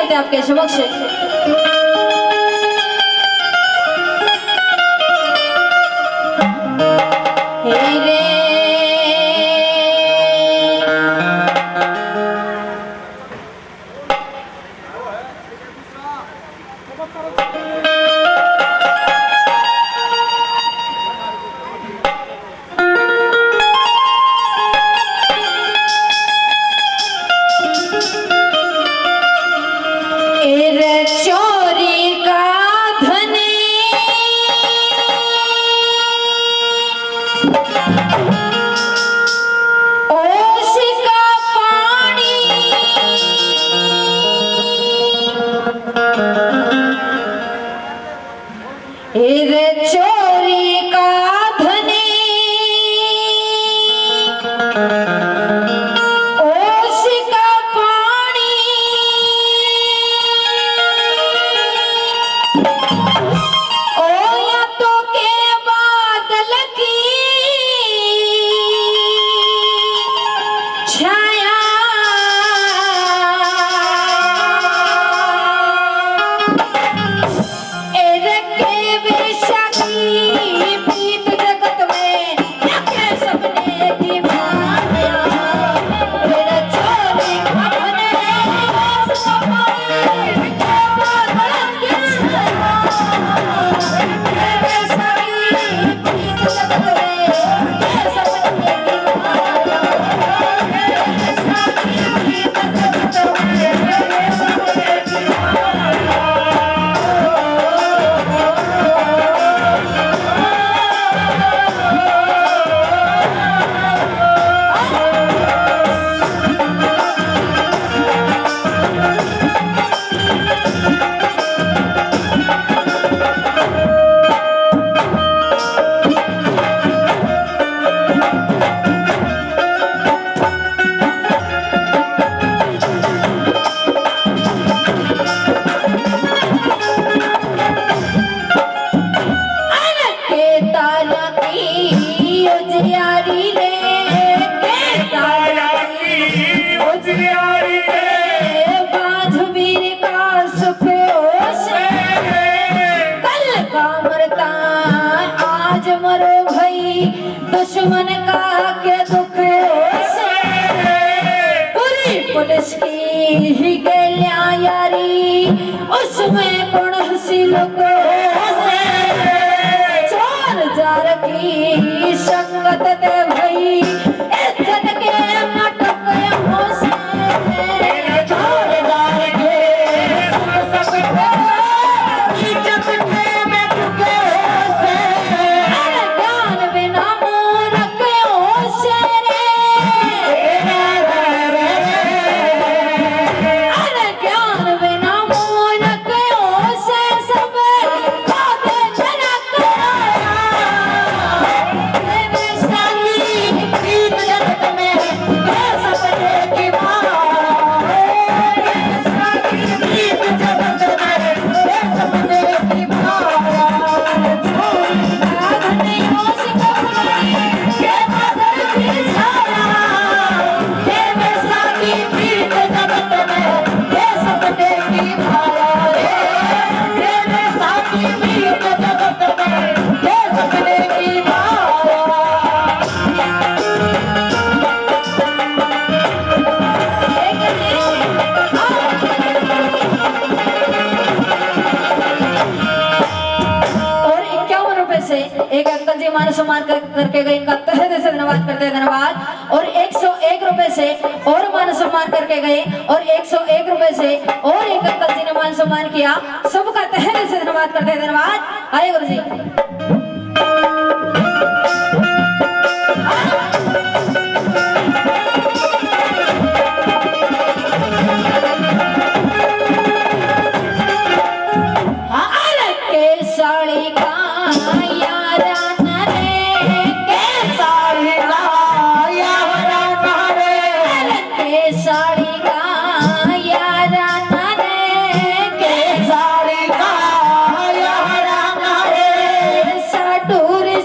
गीत आपके समक्ष चोरी का धनी ओस का पानी ओया तो के बादल की छाया दुश्मन का के दुख से पूरी पुलिस की ही गैलियां यारी उसमें कौन हंसी लोगों से चोर जार की संगत दे भाई इज्जत के मटक से चोर जार के संगत दे इज्जत के मटक से ज्ञान बिना एक अंकल जी मान सम्मान करके गए, इनका तहे दिल से धन्यवाद करते हैं, धन्यवाद। और 101 रुपए से और मान सम्मान करके गए और 101 रुपए से और एक अंकल जी ने मान सम्मान किया, सबका तहे दिल से धन्यवाद करते हैं, धन्यवाद। आइए गुरु जी। साड़ी का या राना रे साडूरे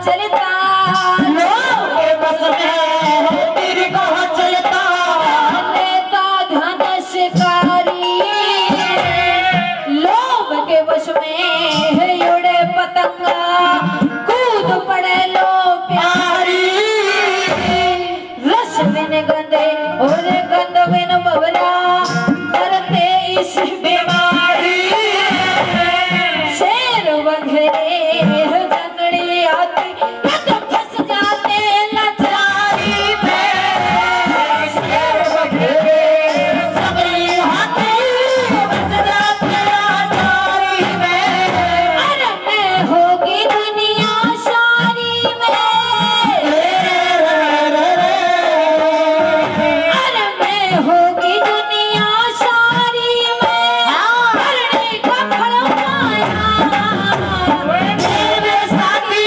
चलता लोग के बस में तीर कहाँ चलता नेता धन शिकारी लोभ के वश में है उड़े पतंगा कूद पड़े लो प्यारी रस बिन गंदे और गंद बिन बबरा डरते इस बीमारी शेर वगैरह जंगड़ी आती ये तो फंस जाते लाचारी में शेर वगैरह जंगली हाथी बच जाते लाचारी में अरे मैं होगी दुनिया सारी में अरे मैं होगी दुनिया सारी में करने का फल पाया मेरे साथी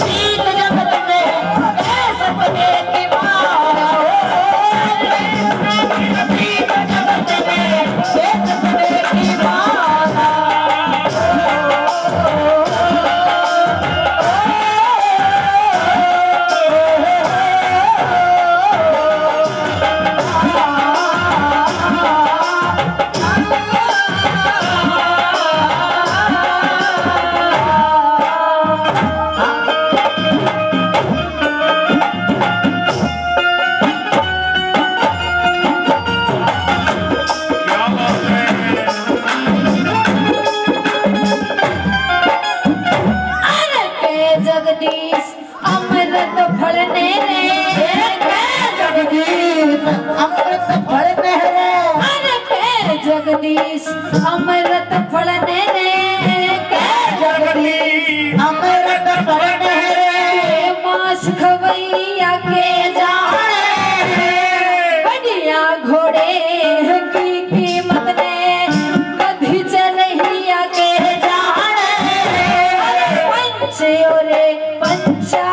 बीत जगत में ऐ सपने की माया बीत जगत में ऐ सपने की माया अरे के जगदीश अमृत फलने रे जगदीश अमृत फल मेरे अरे के जगदीश अमृत फलने रे के जगदीश अमृत फल मेरे मास खवैया के जाने बढ़िया घोड़े की कीमत ने कभी चलहिया के जाने पंच ओरे पंचा